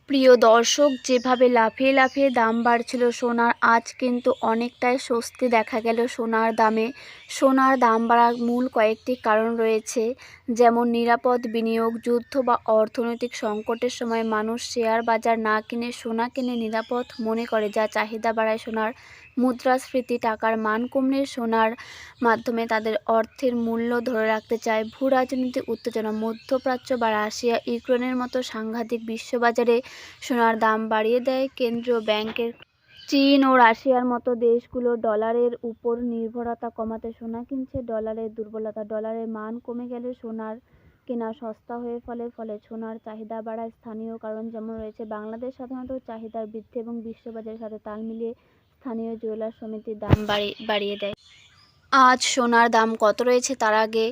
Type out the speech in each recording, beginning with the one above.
প্রিয় দর্শক, যেভাবে লাফিয়ে লাফিয়ে দাম বাড়ছিল সোনার, আজ কিন্তু অনেকটাই স্বস্তি দেখা গেল সোনার দামে। সোনার দাম বাড়ার মূল কয়েকটি কারণ রয়েছে, যেমন নিরাপদ বিনিয়োগ, যুদ্ধ বা অর্থনৈতিক সংকটের সময় মানুষ শেয়ার বাজার না কিনে সোনা কিনে নিরাপদ মনে করে, যা চাহিদা বাড়ায় সোনার। মুদ্রাস্ফীতি, টাকার মান কমলে সোনার মাধ্যমে তাদের অর্থের মূল্য ধরে রাখতে চায়। ভূ রাজনৈতিক উত্তেজনা, মধ্যপ্রাচ্য বা রাশিয়া ইউক্রেনের মতো সাংঘাতিক বিশ্ববাজারে সোনার দাম বাড়িয়ে দেয় কেন্দ্রীয় ব্যাংকের। চীন ও রাশিয়ার মতো দেশগুলো ডলারের উপর নির্ভরতা কমাতে সোনা কিনছে। ডলারের দুর্বলতা, ডলারের মান কমে গেলে সোনার কেনা সস্তা হয়ে ফলে সোনার চাহিদা বাড়ায় স্থানীয় কারণ যেমন রয়েছে। বাংলাদেশ সাধারণত চাহিদার বৃদ্ধি এবং বিশ্ববাজারের সাথে তাল মিলিয়ে স্থানীয় জুয়েলার্স সমিতির দাম বাড়িয়ে দেয়। আজ সোনার দাম কত রয়েছে তার আগে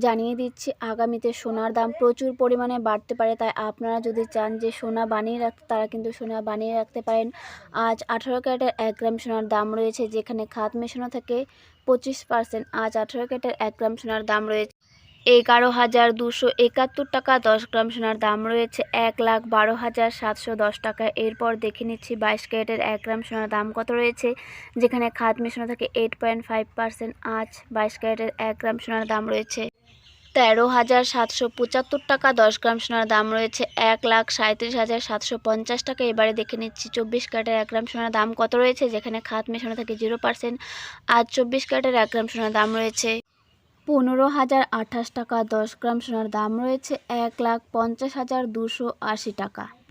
জানিয়ে দিচ্ছি, আগামীতে সোনার দাম প্রচুর পরিমাণে বাড়তে পারে, তাই আপনারা যদি চান যে সোনা বানিয়ে রাখতে, তারা কিন্তু সোনা বানিয়ে রাখতে পারেন। আজ 18 ক্যারেটের 1 গ্রাম সোনার দাম রয়েছে, যেখানে খাত মেশানো থাকে 25%। আজ 18 ক্যারেটের 1 গ্রাম সোনার দাম রয়েছে 11,271 টাকা। 10 গ্রাম সোনার দাম রয়েছে 1,12,710 টাকা। এরপর দেখে নিচ্ছি 22 ক্যারেটের 1 গ্রাম সোনার দাম কত রয়েছে, যেখানে খাত মেশানো থাকে 8.5%। আজ 22 ক্যারেটের 1 গ্রাম সোনার দাম রয়েছে 13,775 টাকা। 10 গ্রাম সোনার দাম রয়েছে 1,37,750 টাকা। এবারে দেখে নিচ্ছি 24 ক্যারেটের 1 গ্রাম সোনার দাম কত রয়েছে, যেখানে খাত মেশানো থাকে 0%। আজ 24 ক্যারেটের 1 গ্রাম সোনার দাম রয়েছে 15,028 টাকা। 10 গ্রাম সোনার দাম রয়েছে 1,50,280 টাকা।